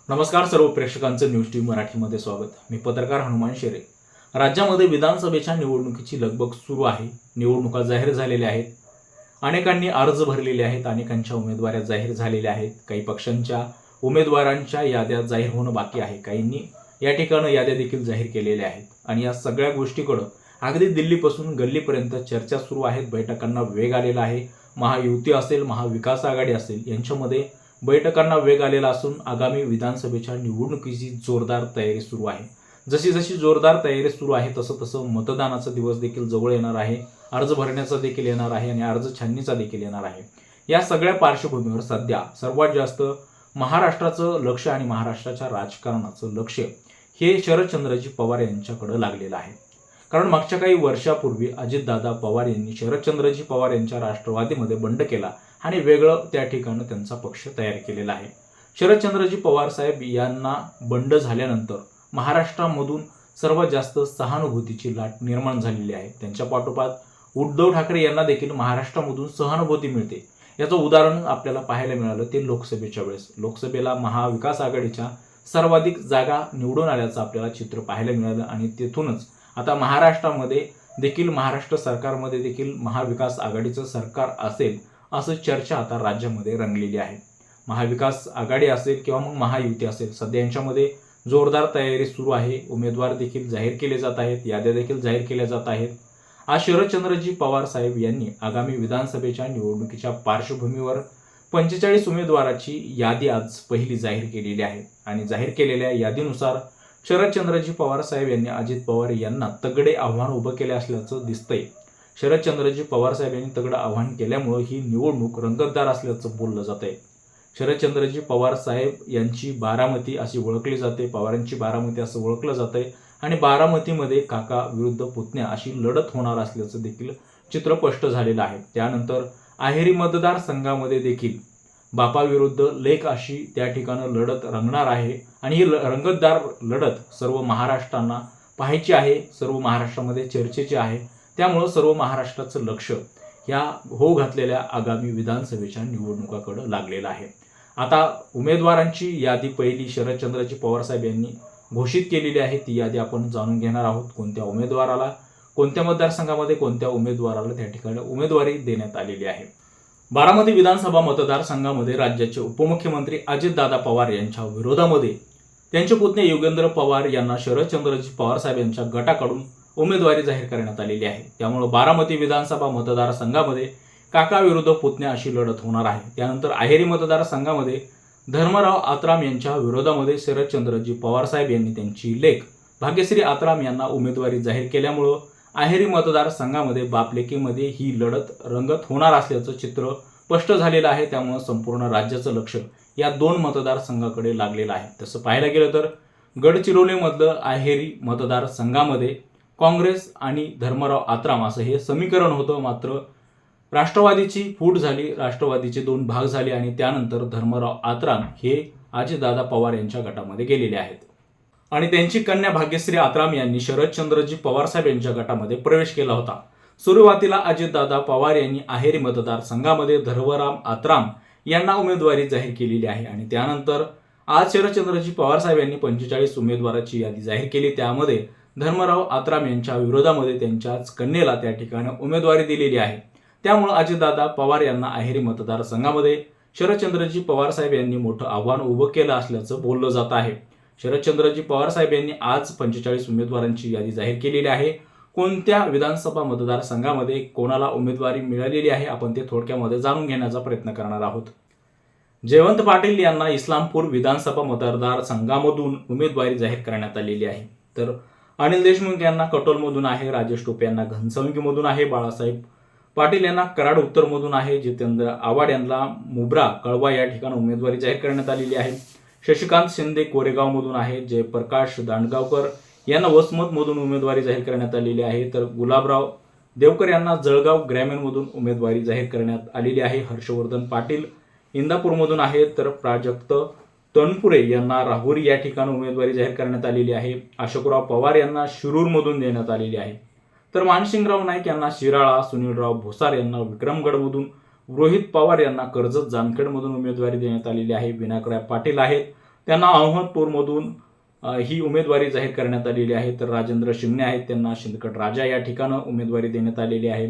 नमस्कार सर्व प्रेक्षकांचं news TV मराठीमध्ये स्वागत. मी पत्रकार हनुमान शेरे. राज्यामध्ये विधानसभेच्या निवडणुकीची लगबग सुरू आहे. निवडणुका जाहीर झालेल्या आहेत. अनेकांनी अर्ज भरलेले आहेत. अनेकांच्या उमेदवाऱ्या जाहीर झालेल्या आहेत. काही पक्षांच्या उमेदवारांच्या याद्या जाहीर होणं बाकी आहे. काहींनी या ठिकाणी याद्या देखील जाहीर केलेल्या आहेत. आणि या सगळ्या गोष्टीकडं अगदी दिल्लीपासून गल्लीपर्यंत चर्चा सुरू आहेत. बैठकांना वेग आलेला आहे. महायुती असेल, महाविकास आघाडी असेल, यांच्यामध्ये बैठकांना वेग आलेला असून आगामी विधानसभेच्या निवडणुकीची जोरदार तयारी सुरू आहे. जशी जशी जोरदार तयारी सुरू आहे तसं तसं मतदानाचा दिवस देखील जवळ येणार आहे. अर्ज भरण्याचा देखील येणार आहे आणि अर्ज छाननीचा देखील येणार आहे. या सगळ्या पार्श्वभूमीवर सध्या सर्वात जास्त महाराष्ट्राचं लक्ष आणि महाराष्ट्राच्या राजकारणाचं लक्ष हे शरदचंद्रजी पवार यांच्याकडे लागलेलं आहे. कारण मागच्या काही वर्षापूर्वी अजितदादा पवार यांनी शरदचंद्रजी पवार यांच्या राष्ट्रवादीमध्ये बंड केला आणि वेगळं त्या ठिकाणी त्यांचा पक्ष तयार केलेला आहे. शरदचंद्रजी पवार साहेब यांना बंड झाल्यानंतर महाराष्ट्रामधून सर्वात जास्त सहानुभूतीची लाट निर्माण झालेली आहे. त्यांच्या पाठोपाठ उद्धव ठाकरे यांना देखील महाराष्ट्रामधून सहानुभूती मिळते. याचं उदाहरण आपल्याला पाहायला मिळालं ते लोकसभेच्या वेळेस. लोकसभेला महाविकास आघाडीच्या सर्वाधिक जागा निवडून आल्याचं आपल्याला चित्र पाहायला मिळालं आणि तेथूनच आता महाराष्ट्रामध्ये देखील महाराष्ट्र सरकारमध्ये देखील महाविकास आघाडीचं सरकार असेल असं चर्चा आता राज्यामध्ये रंगलेली आहे. महाविकास आघाडी असेल किंवा मग महायुती असेल, सध्या यांच्यामध्ये जोरदार तयारी सुरू आहे. उमेदवार देखील जाहीर केले जात आहेत. याद्या देखील जाहीर केल्या जात आहेत. आज शरदचंद्रजी पवार साहेब यांनी आगामी विधानसभेच्या निवडणुकीच्या पार्श्वभूमीवर 45 उमेदवाराची यादी आज पहिली जाहीर केलेली आहे. आणि जाहीर केलेल्या यादीनुसार शरदचंद्रजी पवार साहेब यांनी अजित पवार यांना तगडे आव्हान उभं केले असल्याचं दिसतंय. शरदचंद्रजी पवार साहेब यांनी तगडं आव्हान केल्यामुळे ही निवडणूक रंगतदार असल्याचं बोललं जात आहे. शरदचंद्रजी पवार साहेब यांची बारामती अशी ओळखली जाते. पवारांची बारामती असं ओळखलं जात आहे. आणि बारामतीमध्ये काका विरुद्ध पुतण्या अशी लढत होणार असल्याचं देखील चित्र स्पष्ट झालेलं आहे. त्यानंतर अहेरी मतदारसंघामध्ये देखील बापा विरुद्ध लेक अशी त्या ठिकाणी लढत रंगणार आहे. आणि ही रंगतदार लढत सर्व महाराष्ट्रांना पाहायची आहे. सर्व महाराष्ट्रामध्ये चर्चेची आहे. त्यामुळं सर्व महाराष्ट्राचं लक्ष या घातलेल्या आगामी विधानसभेच्या निवडणुकाकडे लागलेलं आहे. आता उमेदवारांची यादी पहिली शरदचंद्रजी पवार साहेब यांनी घोषित केलेली आहे. ती यादी आपण जाणून घेणार आहोत. कोणत्या उमेदवाराला, कोणत्या मतदारसंघामध्ये कोणत्या उमेदवाराला त्या ठिकाणी उमेदवारी देण्यात आलेली आहे. बारामती विधानसभा मतदारसंघामध्ये राज्याचे उपमुख्यमंत्री अजितदादा पवार यांच्या विरोधामध्ये त्यांचे पुतणे योगेंद्र पवार यांना शरदचंद्रजी पवार साहेब यांच्या गटाकडून उमेदवारी जाहीर करण्यात आलेली आहे. त्यामुळे बारामती विधानसभा मतदारसंघामध्ये काका विरुद्ध पुतण्या अशी लढत होणार आहे. त्यानंतर अहेरी मतदारसंघामध्ये धर्मराव आत्राम यांच्या विरोधामध्ये शरदचंद्रजी पवार साहेब यांनी त्यांची लेक भाग्यश्री आत्राम यांना उमेदवारी जाहीर केल्यामुळं अहेरी मतदारसंघामध्ये बापलेकीमध्ये ही लढत रंगत होणार असल्याचं चित्र स्पष्ट झालेलं आहे. त्यामुळे संपूर्ण राज्याचं लक्ष या दोन मतदारसंघाकडे लागलेलं आहे. तसं पाहायला गेलं तर गडचिरोलीमधलं अहेरी मतदारसंघामध्ये काँग्रेस आणि धर्मराव आत्राम असं हे समीकरण होतं. मात्र राष्ट्रवादीची फूट झाली. राष्ट्रवादीचे दोन भाग झाले आणि त्यानंतर धर्मराव आत्राम हे अजितदादा पवार यांच्या गटामध्ये गेलेले आहेत. आणि त्यांची कन्या भाग्यश्री आत्राम यांनी शरदचंद्रजी पवार साहेब यांच्या गटामध्ये प्रवेश केला होता. सुरुवातीला अजितदादा पवार यांनी अहेरी मतदारसंघामध्ये धर्मराव आत्राम यांना उमेदवारी जाहीर केलेली आहे. आणि त्यानंतर आज शरदचंद्रजी पवार साहेब यांनी 45 उमेदवाराची यादी जाहीर केली. त्यामध्ये धर्मराव आत्राम यांच्या विरोधामध्ये त्यांच्याच कन्येला त्या ठिकाणी उमेदवारी दिलेली आहे. त्यामुळे अजितदादा पवार यांना अहेरी मतदारसंघामध्ये शरदचंद्रजी पवार साहेब यांनी मोठं आव्हान उभं केलं असल्याचं बोललं जात आहे. शरदचंद्रजी पवार साहेब यांनी आज 45 उमेदवारांची यादी जाहीर केलेली आहे. कोणत्या विधानसभा मतदारसंघामध्ये कोणाला उमेदवारी मिळालेली आहे आपण ते थोडक्यामध्ये जाणून घेण्याचा प्रयत्न करणार आहोत. जयवंत पाटील यांना इस्लामपूर विधानसभा मतदारसंघामधून उमेदवारी जाहीर करण्यात आलेली आहे. तर अनिल देशमुख यांना कटोलमधून आहे. राजेश टोपे यांना घनसावंगीमधून आहे. बाळासाहेब पाटील यांना कराड उत्तरमधून आहे. जितेंद्र आव्हाड यांना मुब्रा कळवा या ठिकाणी उमेदवारी जाहीर करण्यात आलेली आहे. शशिकांत शिंदे कोरेगावमधून आहे. जयप्रकाश दांडगावकर यांना वसमतमधून उमेदवारी जाहीर करण्यात आलेली आहे. तर गुलाबराव देवकर यांना जळगाव ग्रामीणमधून उमेदवारी जाहीर करण्यात आलेली आहे. हर्षवर्धन पाटील इंदापूरमधून आहे. तर प्राजक्त तनपुरे यांना राहुरी या ठिकाणी उमेदवारी जाहीर करण्यात आलेली आहे. अशोकराव पवार यांना शिरूरमधून देण्यात आलेली आहे. तर मानसिंगराव नाईक यांना शिराळा, सुनीलराव भोसार यांना विक्रमगडमधून, रोहित पवार यांना कर्जत जामखेडमधून उमेदवारी देण्यात आलेली आहे. विनायकराव पाटील आहेत. त्यांना अहमदपूरमधून ही उमेदवारी जाहीर करण्यात आलेली आहे. तर राजेंद्र शिंगणे आहेत, त्यांना शिंदखेड राजा या ठिकाणं उमेदवारी देण्यात आलेली आहे.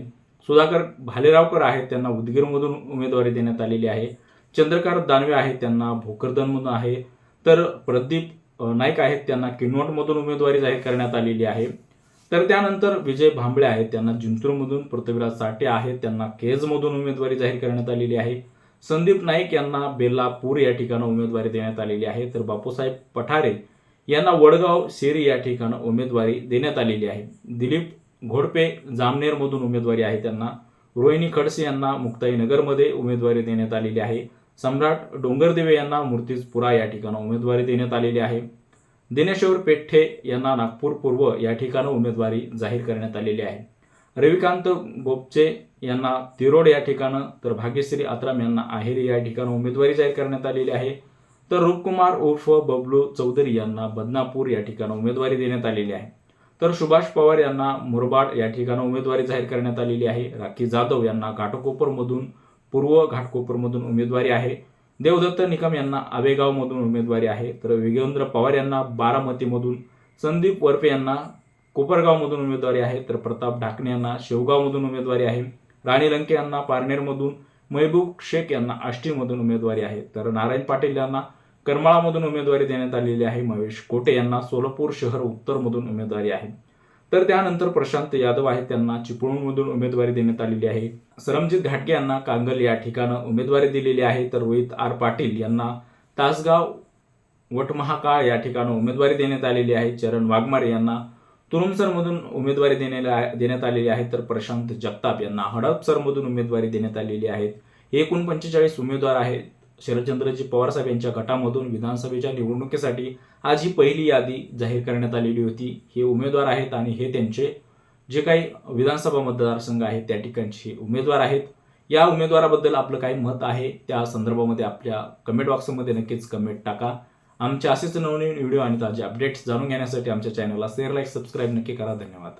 सुधाकर भालेरावकर आहेत, त्यांना उदगीरमधून उमेदवारी देण्यात आलेली आहे. चंद्रकांत दानवे आहेत, त्यांना भोकरदनमधून आहे. तर प्रदीप नाईक आहेत, त्यांना किनवटमधून उमेदवारी जाहीर करण्यात आलेली आहे. तर त्यानंतर विजय भांबळे आहेत, त्यांना जिंतूरमधून. पृथ्वीराज साठे आहेत, त्यांना केजमधून उमेदवारी जाहीर करण्यात आलेली आहे. संदीप नाईक यांना बेलापूर या ठिकाणं उमेदवारी देण्यात आलेली आहे. तर बापूसाहेब पठारे यांना वडगाव शेरी या ठिकाणं उमेदवारी देण्यात आलेली आहे. दिलीप घोडपे जामनेरमधून उमेदवारी आहे, त्यांना. रोहिणी खडसे यांना मुक्ताईनगरमध्ये उमेदवारी देण्यात आलेली आहे. सम्राट डोंगरदेवे यांना मूर्तिजपुरा या ठिकाणं उमेदवारी देण्यात आलेली आहे. दिनेश्वर पेठे यांना नागपूर पूर्व या ठिकाणं उमेदवारी जाहीर करण्यात आलेली आहे. रविकांत गोपचे यांना तिरोड या ठिकाणं, तर भाग्यश्री आत्राम यांना आहेरी या ठिकाणं उमेदवारी जाहीर करण्यात आलेली आहे. तर रूपकुमार उर्फ बबलू चौधरी यांना बदनापूर या ठिकाणं उमेदवारी देण्यात आलेली आहे. तर सुभाष पवार यांना मुरबाड या ठिकाणं उमेदवारी जाहीर करण्यात आलेली आहे. राखी जाधव यांना घाटकोपरमधून, पूर्व घाटकोपरमधून उमेदवारी आहे. देवदत्त निकम यांना आवेगावमधून उमेदवारी आहे. तर विगेंद्र पवार यांना बारामतीमधून, संदीप वरपे यांना कोपरगावमधून उमेदवारी आहे. तर प्रताप ढाकणे यांना शेवगावमधून उमेदवारी आहे. राणी लंके यांना पारनेरमधून, महबूब शेख यांना आष्टीमधून उमेदवारी आहे. तर नारायण पाटील यांना करमाळामधून उमेदवारी देण्यात आलेली आहे. महेश कोटे यांना सोलापूर शहर उत्तरमधून उमेदवारी आहे. तर त्यानंतर प्रशांत यादव आहेत, त्यांना चिपळूणमधून उमेदवारी देण्यात आलेली आहे. सरमजित घाटगे यांना कांगल या ठिकाणं उमेदवारी दिलेली आहे. तर रोहित आर पाटील यांना तासगाव वटमहाकाळ या ठिकाणं उमेदवारी देण्यात आलेली आहे. चरण वाघमारे यांना तुरुमसरमधून उमेदवारी देण्यात आलेली आहे. तर प्रशांत जगताप यांना हडपसरमधून उमेदवारी देण्यात आलेली आहे. एकूण 45 उमेदवार आहेत शरदचंद्रजी पवार साहेब यांच्या गटामधून विधानसभेच्या निवडणुकीसाठी. आज ही पहिली यादी जाहीर करण्यात आलेली होती. हे उमेदवार आहेत आणि हे त्यांचे जे काही विधानसभा मतदारसंघ आहेत त्या ठिकाणचे उमेदवार आहेत. या उमेदवाराबद्दल आपलं काही मत आहे त्या संदर्भामध्ये आपल्या कमेंट बॉक्समध्ये नक्कीच कमेंट टाका. आमचे असेच नवनवीन व्हिडिओ आणि ताजे अपडेट्स जाणून घेण्यासाठी आमच्या चॅनलला शेअर, लाईक, सबस्क्राईब नक्की करा. धन्यवाद.